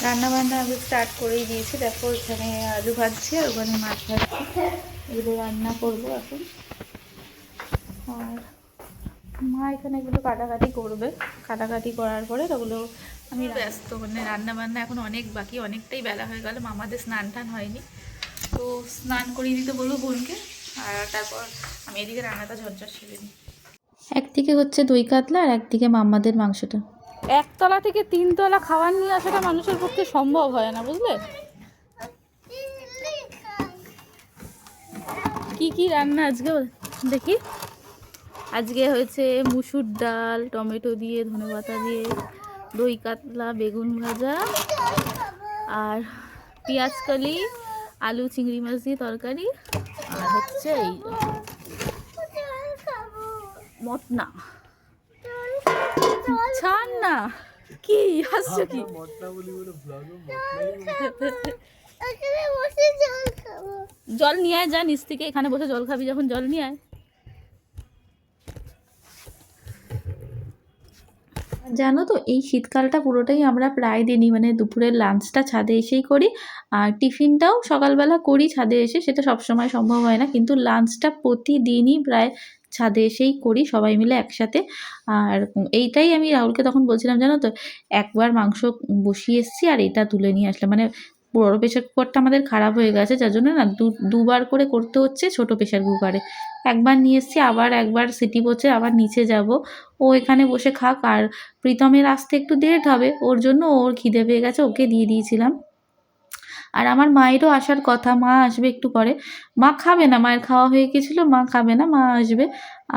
রান্না বান্না আমি স্টার্ট করেই দিয়েছি। দেখো এখানে আলু ভাজছি আর ওখানে মাছ ভাজছি, এগুলো রান্না করবো এখন। আর মা এখানে এগুলো কাটাকাটি করবে, কাটাকাটি করার পরে ওগুলো আমি ব্যস্ত। মানে রান্না বান্না এখন অনেক বাকি, অনেকটাই বেলা হয়ে গেল, মামাদের স্নান টান হয়নি, তো স্নান করিয়ে দিতে বলবো বোনকে। আর তারপর আমি এদিকে রান্নাটা ঝরঝর ছেড়ে নিই। একদিকে হচ্ছে দই কাতলা আর একদিকে মামাদের মাংসটা। একতলা থেকে তিনতলা খাবার নিয়ে আসাটা মানুষের পক্ষে সম্ভব হয় না, বুঝলে। কি কি রান্না আজকে দেখি। আজকে হয়েছে মুসুর ডাল, টমেটো দিয়ে, ধনেপাতা দিয়ে, দই কাতলা, বেগুন ভাজা, আর পেঁয়াজ কলি, আলু চিংড়ি মাছ দিয়ে তরকারি, আর হচ্ছে এই মটনা। ছাড় না, কি হাসছো কি? জল নিয়ে আয়, যা নিচ থেকে, এখানে বসে জল খাবি যখন, জল নিয়ে আয়। জানো তো এই শীতকালটা পুরোটাই আমরা প্রায় দিনই মানে দুপুরের লাঞ্চটা ছাদে এসেই করি, আর টিফিনটাও সকালবেলা করি ছাদে এসে, সেটা সবসময় সম্ভব হয় না, কিন্তু লাঞ্চটা প্রতিদিনই প্রায় ছাদে এসেই করি সবাই মিলে একসাথে। আর এইটাই আমি রাহুলকে তখন বলছিলাম, জানো তো, একবার মাংস বসিয়ে এসেছি আর এটা তুলে নিয়ে আসলাম, মানে বড়ো প্রেশার কুকারটা আমাদের খারাপ হয়ে গেছে, যার জন্য না দুবার করে করতে হচ্ছে ছোট প্রেশার কুকারে। একবার নিয়ে এসেছি, আবার একবার সিটি পড়ছে, আবার নিচে যাব, ও এখানে বসে খাক। আর প্রীতমের আসতে একটু লেট হবে, ওর জন্য ওর খিদে পেয়ে গেছে, ওকে দিয়ে দিয়েছিলাম। আর আমার মায়েরও আসার কথা, মা আসবে একটু পরে। মা খাবে না, মায়ের খাওয়া হয়ে গেছিলো, মা খাবে না, মা আসবে।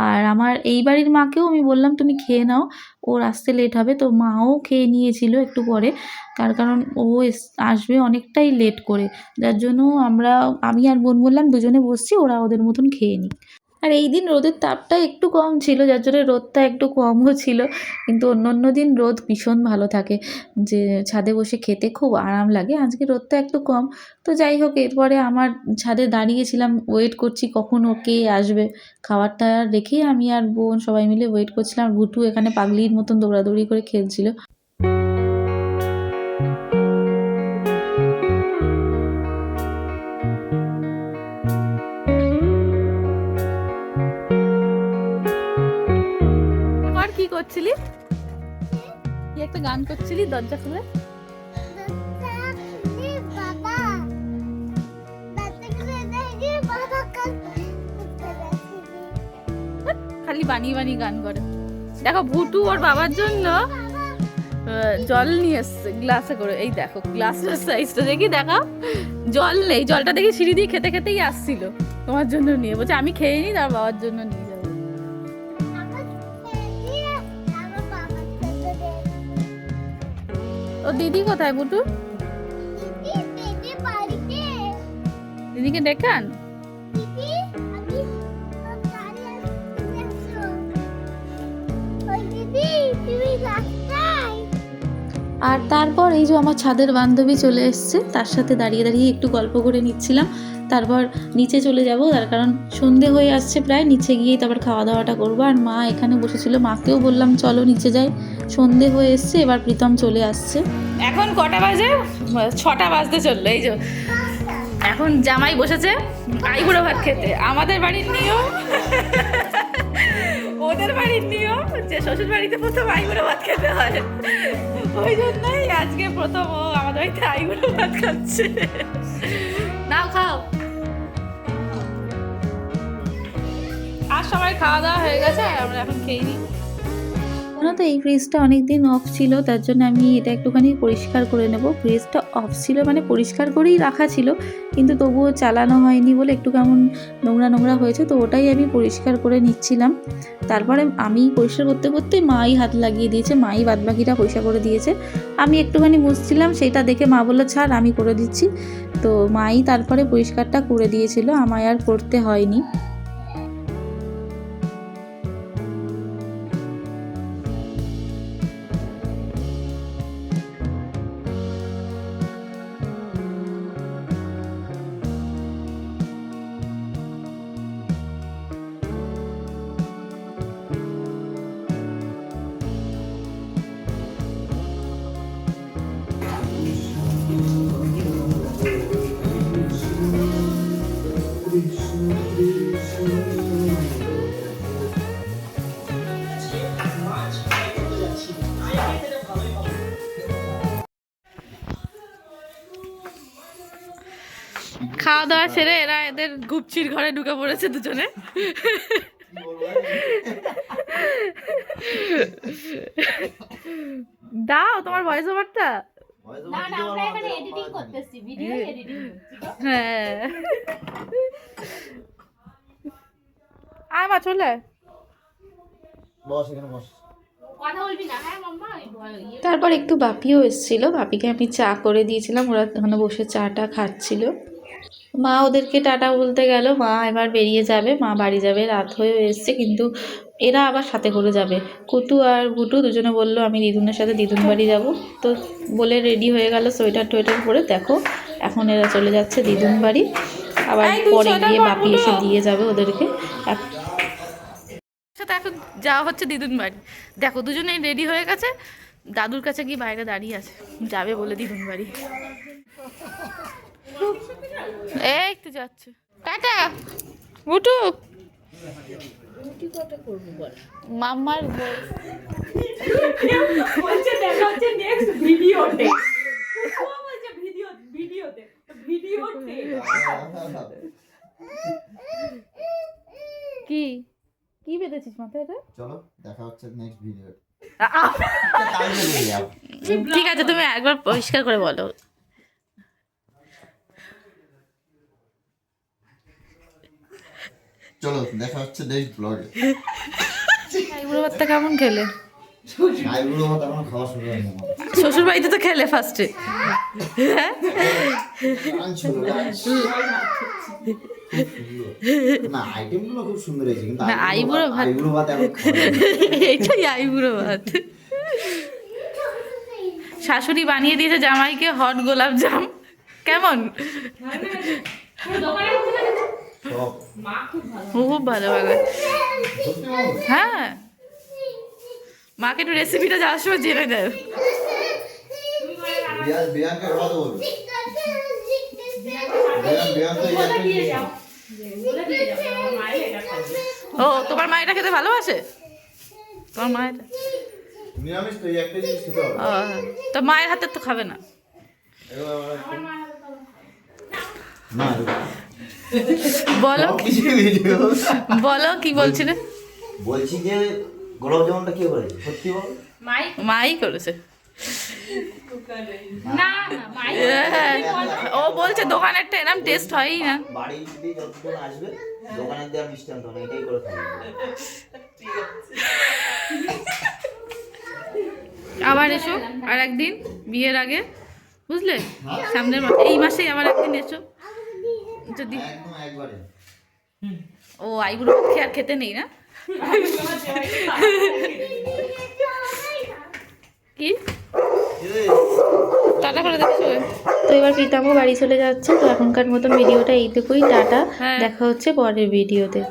আর আমার এই বাড়ির মাকেও আমি বললাম তুমি খেয়ে নাও, ওর আসতে লেট হবে, তো মাও খেয়ে নিয়েছিল একটু পরে। কারণ ও আসবে অনেকটাই লেট করে, যার জন্য আমি আর বোন বললাম দুজনে বসছি, ওরা ওদের মতন খেয়ে নিক। আর এই দিন রোদের তাপটা একটু কম ছিল, যার জন্য রোদটা একটু কমও ছিল, কিন্তু অন্য দিন রোদ ভীষণ ভালো থাকে, যে ছাদে বসে খেতে খুব আরাম লাগে। আজকে রোদটা একটু কম, তো যাই হোক, এরপরে আমার ছাদে দাঁড়িয়েছিলাম, ওয়েট করছি কখন ওকে আসবে। খাবারটা রেখে আমি আর বোন সবাই মিলে ওয়েট করছিলাম, আর ভুটু এখানে পাগলির মতন দৌড়াদৌড়ি করে খেলছিল। আর কি করছিলি? কি একটা গান করছিলি দরজা খুলে? খালি বানিয়ে বানিয়ে গান করে। দেখো ভুটু ওর বাবার জন্য জল নিয়ে এসছে গ্লাসে করে, এই দেখো গ্লাসের সাইজটা দেখি, দেখো জল নেই, জলটা দেখি সিঁড়ি দিয়ে খেতে খেতেই আসছিল, তোমার জন্য নিয়ে বলছে আমি খেয়ে নি, তার বাবার জন্য নিয়ে যাবো। ও দিদি কোথায় বুটু? দিদিকে ডেকে আন। আর তারপর এই যে আমার ছাদের বান্ধবী চলে এসছে, তার সাথে দাঁড়িয়ে দাঁড়িয়ে একটু গল্প করে নিচ্ছিলাম। তারপর নিচে চলে যাব, তার কারণ সন্ধে হয়ে আসছে প্রায়, নিচে গিয়েই তারপর খাওয়া দাওয়াটা করবো। আর মা এখানে বসেছিল, মাকেও বললাম চলো নিচে যাই, সন্ধে হয়ে এসছে, এবার প্রীতম চলে আসছে। এখন কটা বাজে? 6টা বাজতে চললো। এই যে এখন জামাই বসেছে আইবুড়ো ভাত খেতে, আমাদের বাড়ির নিয়ম, ওদের বাড়ির নিয়ম যে শ্বশুর বাড়িতে প্রথম আইবুড়ো ভাত খেতে হয়, ওই জন্যই আজকে প্রথম ও আমাদের বাড়িতে আইবুড়ো ভাত খাচ্ছে। নাও খাও। আর সবাই খাওয়া দাওয়া হয়ে গেছে, আমরা এখন খেয়ে নিই। জানো তো এই ফ্রিজটা অনেক দিন অফ ছিল, তার জন্য আমি এটা একটুখানি পরিষ্কার করে নেব। ফ্রিজটা অফ ছিল মানে পরিষ্কার করেই রাখা ছিল, কিন্তু তবুও চালানো হয়নি বলে একটু কেমন নোংরা নোংরা হয়েছে, তো ওটাই আমি পরিষ্কার করে নিচ্ছিলাম। তারপরে আমি পরিষ্কার করতে করতে মাই হাত লাগিয়ে দিয়েছে, মাই বাদবাকিটা পরিষ্কার করে দিয়েছে। আমি একটুখানি মুছছিলাম, সেটা দেখে মা বললো ছাড় আমি করে দিচ্ছি, তো মাই তারপরে পরিষ্কারটা করে দিয়েছিল, আমায় আর করতে হয়নি। খাওয়া দাওয়া সেরে এরা এদের গুপচির ঘরে ঢুকে পড়েছে দুজনে। দাও তোমার ভয়েস ওভারটা। হ্যাঁ আয় মা চলে তারপর একটু বাপিও এসেছিল, বাপিকে আমি চা করে দিয়েছিলাম, ওরা ওখানে বসে চাটা খাচ্ছিল। মা ওদেরকে টাটা বলতে গেল, মা এবার বেরিয়ে যাবে, মা বাড়ি যাবে, রাত হয়ে এসছে, কিন্তু এরা আবার সাথে করে যাবে। কুটু আর ভুটু দুজনে বললো আমি দিদুনের সাথে দিদুন বাড়ি যাব, তো বলে রেডি হয়ে গেল সোয়েটার টোয়েটার পরে। দেখো এখন এরা চলে যাচ্ছে দিদুন বাড়ি, আবার পরে গিয়ে বাপি এসে দিয়ে যাবে ওদেরকে। সাথে এখন যাওয়া হচ্ছে দিদুন বাড়ি। দেখো দুজনেই রেডি হয়ে গেছে, দাদুর কাছে গিয়ে বাইরে দাঁড়িয়ে আছে, যাবে বলে দিদুন বাড়ি। এই তো যাচ্ছে, টাটা বুটু। মাম্মার বলছে দেখা হচ্ছে নেক্সট ভিডিওতে, বলছে ভিডিওতে কি কি বেঁধেছিস মাথায় এটা? চলো দেখা হচ্ছে নেক্সট ভিডিওতে। ঠিক আছে তুমি একবার পরিষ্কার করে বলো। চলো দেখা হচ্ছে নেক্সট ব্লগে। আইবুড়ো ভাতটা কেমন খেলে? আইবুড়ো ভাত এখনো খাওয়া শুরু হয়নি আমার। শ্বশুর বাড়িতে তো খেলে ফার্স্টে। না আইটেমগুলো খুব সুন্দর হয়েছে, কিন্তু না আইবুড়ো ভাত, আইবুড়ো ভাত এখন এটাই আইবুড়ো ভাত। শাশুড়ি বানিয়ে দিয়েছে জামাইকে হট গোলাপ জাম, কেমন? খুব ভালো ভালো। হ্যাঁ মাকে একটু রেসিপিটা যাওয়ার সময় জেনে দেয়। ও তোমার মা এটা খেতে ভালোবাসে? তোমার মা এটা নিরামিষ তো, এই একটা জিনিস খেতে হবে। তো মায়ের হাতে তো খাবে না? বলো বলো কি বলছিলে? বলছি যে গোলাপ জামুনটা কে করেছে সত্যি বল? মাই করেছে। ও বলছে দোকানেরটা এরকম টেস্ট হয়ই না। বাড়ির দিয়ে যতক্ষণ আসবে দোকানের দেওয়া মিষ্টি আনতে হবে, এটাই করে খাবে। আবার এসো আর একদিন বিয়ের আগে, বুঝলে? সামনের এই মাসেই আবার একদিন এসো যদি। একদম একবারে। ও আইবুড়ো আর খেতে নেই না কি টাটা করে দেখছো? তো এবার প্রীতমও বাড়ি চলে যাচ্ছে। তো এখনকার মতো ভিডিওটা এইটুকুই, টাটা। দেখা হচ্ছে পরের ভিডিওতে।